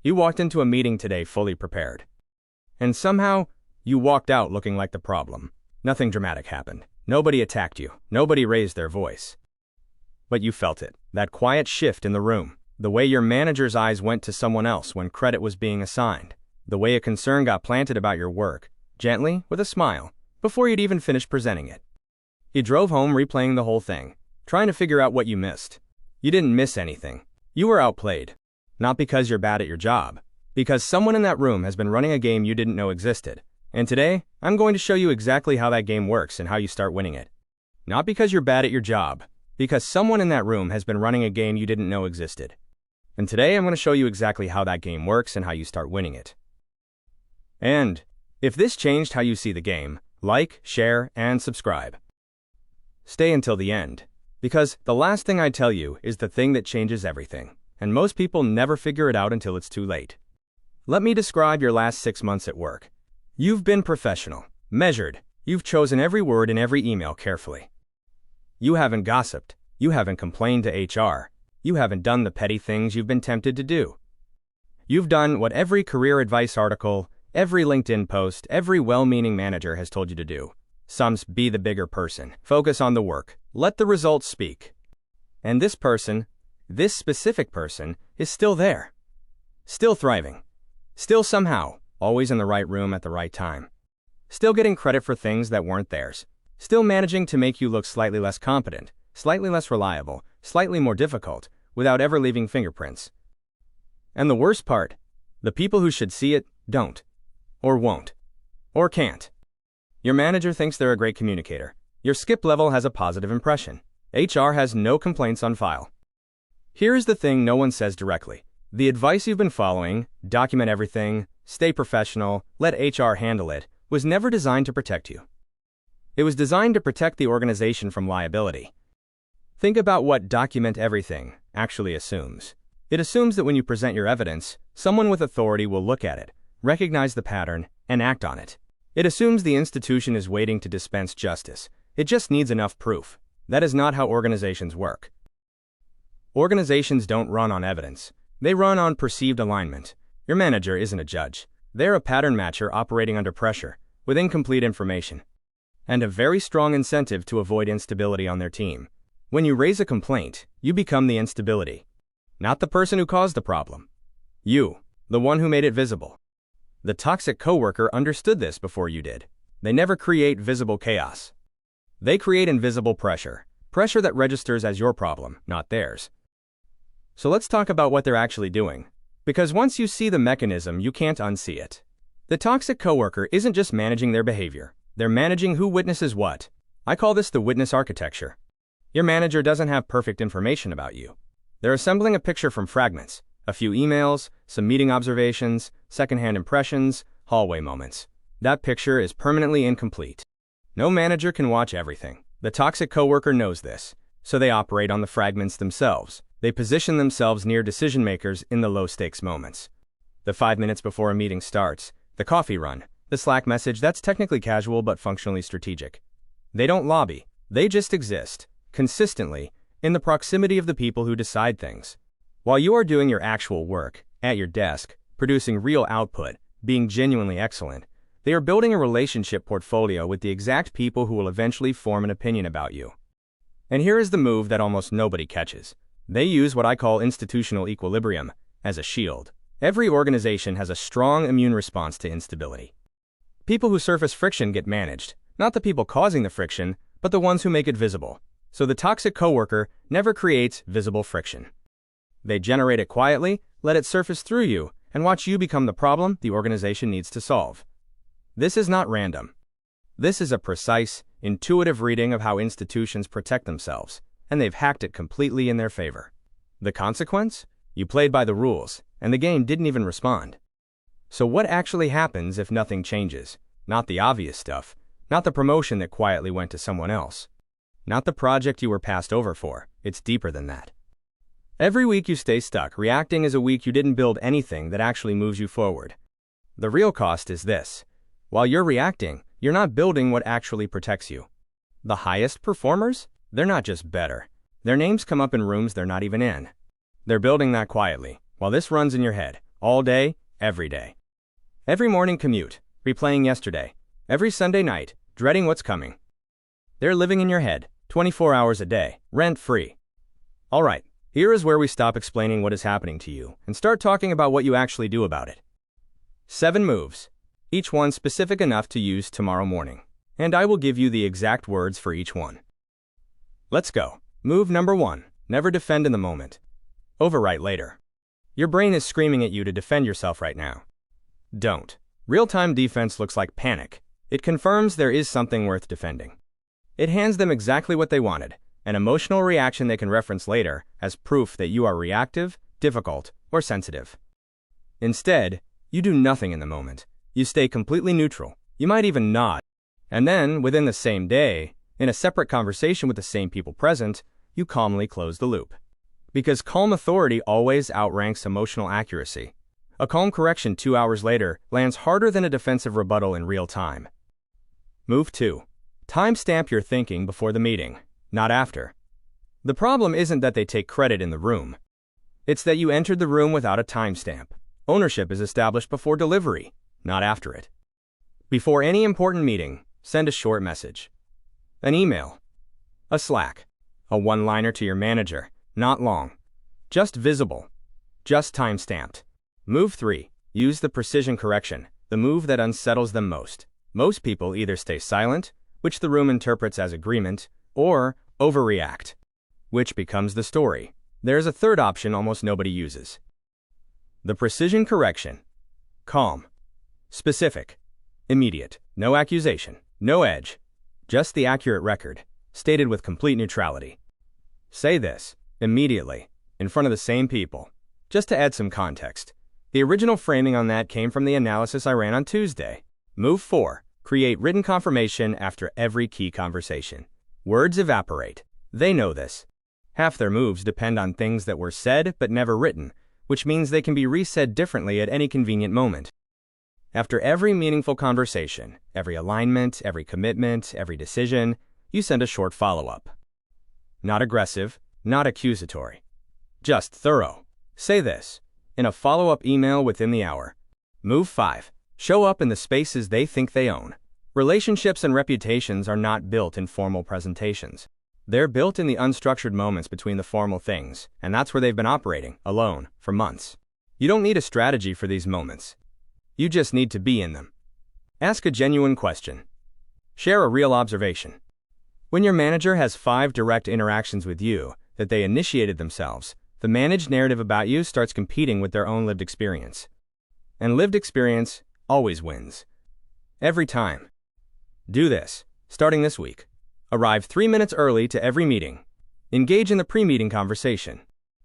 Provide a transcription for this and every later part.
You walked into a meeting today fully prepared. And somehow, you walked out looking like the problem. Nothing dramatic happened. Nobody attacked you. Nobody raised their voice. But you felt it. That quiet shift in the room. The way your manager's eyes went to someone else when credit was being assigned. The way a concern got planted about your work, gently, with a smile, before you'd even finished presenting it. You drove home replaying the whole thing, trying to figure out what you missed. You didn't miss anything. You were outplayed. Not because you're bad at your job, because someone in that room has been running a game you didn't know existed. And today, I'm going to show you exactly how that game works and how you start winning it. Not because you're bad at your job, because someone in that room has been running a game you didn't know existed. And today, I'm going to show you exactly how that game works and how you start winning it. And if this changed how you see the game, like, share, and subscribe. Stay until the end, because the last thing I tell you is the thing that changes everything, and most people never figure it out until it's too late. Let me describe your last 6 months at work. You've been professional, measured, you've chosen every word in every email carefully. You haven't gossiped, you haven't complained to HR, you haven't done the petty things you've been tempted to do. You've done what every career advice article, every LinkedIn post, every well-meaning manager has told you to do. Be the bigger person. Focus on the work. Let the results speak. And this person, this specific person, is still there. Still thriving. Still somehow, always in the right room at the right time. Still getting credit for things that weren't theirs. Still managing to make you look slightly less competent, slightly less reliable, slightly more difficult, without ever leaving fingerprints. And the worst part, the people who should see it, don't. Or won't. Or can't. Your manager thinks they're a great communicator. Your skip level has a positive impression. HR has no complaints on file. Here is the thing no one says directly. The advice you've been following, document everything, stay professional, let HR handle it, was never designed to protect you. It was designed to protect the organization from liability. Think about what document everything actually assumes. It assumes that when you present your evidence, someone with authority will look at it, recognize the pattern, and act on it. It assumes the institution is waiting to dispense justice. It just needs enough proof. That is not how organizations work. Organizations don't run on evidence. They run on perceived alignment. Your manager isn't a judge. They're a pattern matcher operating under pressure, with incomplete information, and a very strong incentive to avoid instability on their team. When you raise a complaint, you become the instability. Not the person who caused the problem. You, the one who made it visible. The toxic coworker understood this before you did. They never create visible chaos. They create invisible pressure. Pressure that registers as your problem, not theirs. So let's talk about what they're actually doing. Because once you see the mechanism, you can't unsee it. The toxic coworker isn't just managing their behavior. They're managing who witnesses what. I call this the witness architecture. Your manager doesn't have perfect information about you. They're assembling a picture from fragments. A few emails, some meeting observations, secondhand impressions, hallway moments. That picture is permanently incomplete. No manager can watch everything. The toxic coworker knows this, so they operate on the fragments themselves. They position themselves near decision makers in the low-stakes moments. The 5 minutes before a meeting starts, the coffee run, the Slack message that's technically casual but functionally strategic. They don't lobby. They just exist, consistently, in the proximity of the people who decide things. While you are doing your actual work, at your desk, producing real output, being genuinely excellent, they are building a relationship portfolio with the exact people who will eventually form an opinion about you. And here is the move that almost nobody catches. They use what I call institutional equilibrium as a shield. Every organization has a strong immune response to instability. People who surface friction get managed, not the people causing the friction, but the ones who make it visible. So the toxic coworker never creates visible friction. They generate it quietly, let it surface through you, and watch you become the problem the organization needs to solve. This is not random. This is a precise, intuitive reading of how institutions protect themselves, and they've hacked it completely in their favor. The consequence? You played by the rules, and the game didn't even respond. So what actually happens if nothing changes? Not the obvious stuff, not the promotion that quietly went to someone else, not the project you were passed over for. It's deeper than that. Every week you stay stuck. Reacting is a week you didn't build anything that actually moves you forward. The real cost is this. While you're reacting, you're not building what actually protects you. The highest performers? They're not just better. Their names come up in rooms they're not even in. They're building that quietly, while this runs in your head, All day, every day. Every morning commute, replaying yesterday. Every Sunday night, dreading what's coming. They're living in your head, 24 hours a day, rent-free. Alright, here is where we stop explaining what is happening to you and start talking about what you actually do about it. 7 moves, each one specific enough to use tomorrow morning. And I will give you the exact words for each one. Let's go. Move number 1. Never defend in the moment. Overwrite later. Your brain is screaming at you to defend yourself right now. Don't. Real-time defense looks like panic. It confirms there is something worth defending. It hands them exactly what they wanted, an emotional reaction they can reference later as proof that you are reactive, difficult, or sensitive. Instead, you do nothing in the moment. You stay completely neutral. You might even nod. And then, within the same day, in a separate conversation with the same people present, you calmly close the loop. Because calm authority always outranks emotional accuracy. A calm correction 2 hours later lands harder than a defensive rebuttal in real time. Move 2. Timestamp your thinking before the meeting, not after. The problem isn't that they take credit in the room. It's that you entered the room without a timestamp. Ownership is established before delivery, not after it. Before any important meeting, send a short message. An email. A Slack. A one-liner to your manager, not long. Just visible. Just time-stamped. Move 3. Use the precision correction, the move that unsettles them most. Most people either stay silent, which the room interprets as agreement, or overreact, which becomes the story. There's a third option almost nobody uses. The precision correction. Calm. Specific. Immediate. No accusation. No edge. Just the accurate record, stated with complete neutrality. Say this, immediately, in front of the same people. Just to add some context, the original framing on that came from the analysis I ran on Tuesday. Move 4. Create written confirmation after every key conversation. Words evaporate. They know this. Half their moves depend on things that were said but never written, which means they can be resaid differently at any convenient moment. After every meaningful conversation, every alignment, every commitment, every decision, you send a short follow-up. Not aggressive, not accusatory. Just thorough. Say this in a follow-up email within the hour. Move 5. Show up in the spaces they think they own. Relationships and reputations are not built in formal presentations. They're built in the unstructured moments between the formal things, and that's where they've been operating, alone, for months. You don't need a strategy for these moments. You just need to be in them. Ask a genuine question. Share a real observation. When your manager has 5 direct interactions with you that they initiated themselves, the managed narrative about you starts competing with their own lived experience. And lived experience always wins. Every time. Do this, starting this week. Arrive 3 minutes early to every meeting. Engage in the pre-meeting conversation.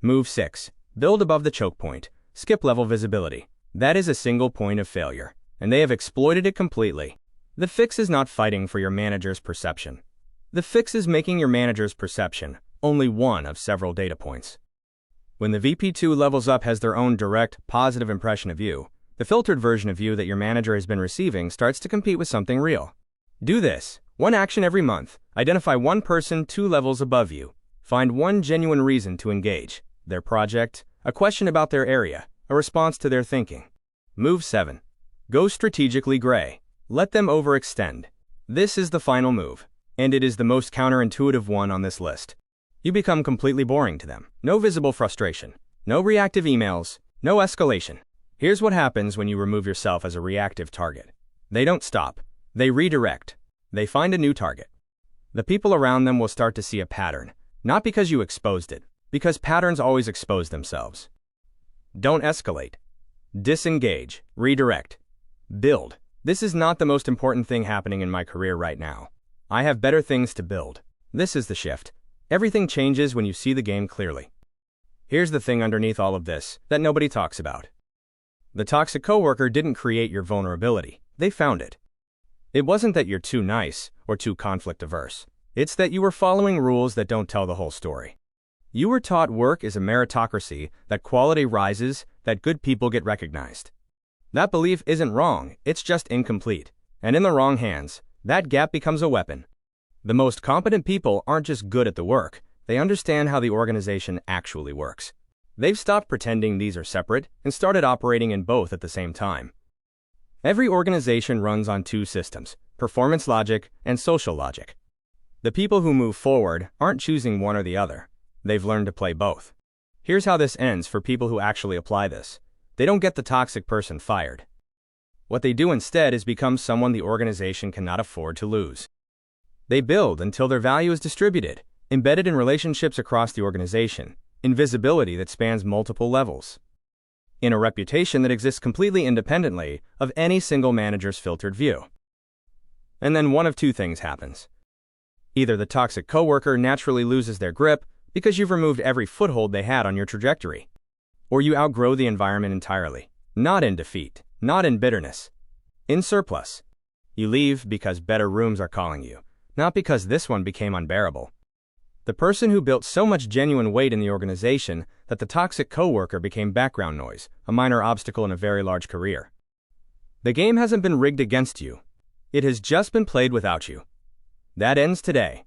Move 6. Build above the choke point. Skip level visibility. That is a single point of failure, and they have exploited it completely. The fix is not fighting for your manager's perception. The fix is making your manager's perception only one of several data points. When the VP2 levels up has their own direct, positive impression of you, the filtered version of you that your manager has been receiving starts to compete with something real. Do this. 1 action every month. Identify 1 person 2 levels above you. Find 1 genuine reason to engage. Their project, a question about their area, a response to their thinking. Move 7. Go strategically gray. Let them overextend. This is the final move, and it is the most counterintuitive one on this list. You become completely boring to them. No visible frustration. No reactive emails. No escalation. Here's what happens when you remove yourself as a reactive target. They don't stop. They redirect. They find a new target. The people around them will start to see a pattern, not because you exposed it, because patterns always expose themselves. Don't escalate. Disengage. Redirect. Build. This is not the most important thing happening in my career right now. I have better things to build. This is the shift. Everything changes when you see the game clearly. Here's the thing underneath all of this that nobody talks about. The toxic coworker didn't create your vulnerability. They found it. It wasn't that you're too nice or too conflict averse. It's that you were following rules that don't tell the whole story. You were taught work is a meritocracy, that quality rises, that good people get recognized. That belief isn't wrong, it's just incomplete. And in the wrong hands, that gap becomes a weapon. The most competent people aren't just good at the work, they understand how the organization actually works. They've stopped pretending these are separate and started operating in both at the same time. Every organization runs on two systems: performance logic and social logic. The people who move forward aren't choosing one or the other. They've learned to play both. Here's how this ends for people who actually apply this. They don't get the toxic person fired. What they do instead is become someone the organization cannot afford to lose. They build until their value is distributed, embedded in relationships across the organization, in visibility that spans multiple levels, in a reputation that exists completely independently of any single manager's filtered view. And then one of two things happens. Either the toxic coworker naturally loses their grip because you've removed every foothold they had on your trajectory, or you outgrow the environment entirely, not in defeat, not in bitterness, in surplus. You leave because better rooms are calling you, not because this one became unbearable. The person who built so much genuine weight in the organization that the toxic coworker became background noise, a minor obstacle in a very large career. The game hasn't been rigged against you. It has just been played without you. That ends today.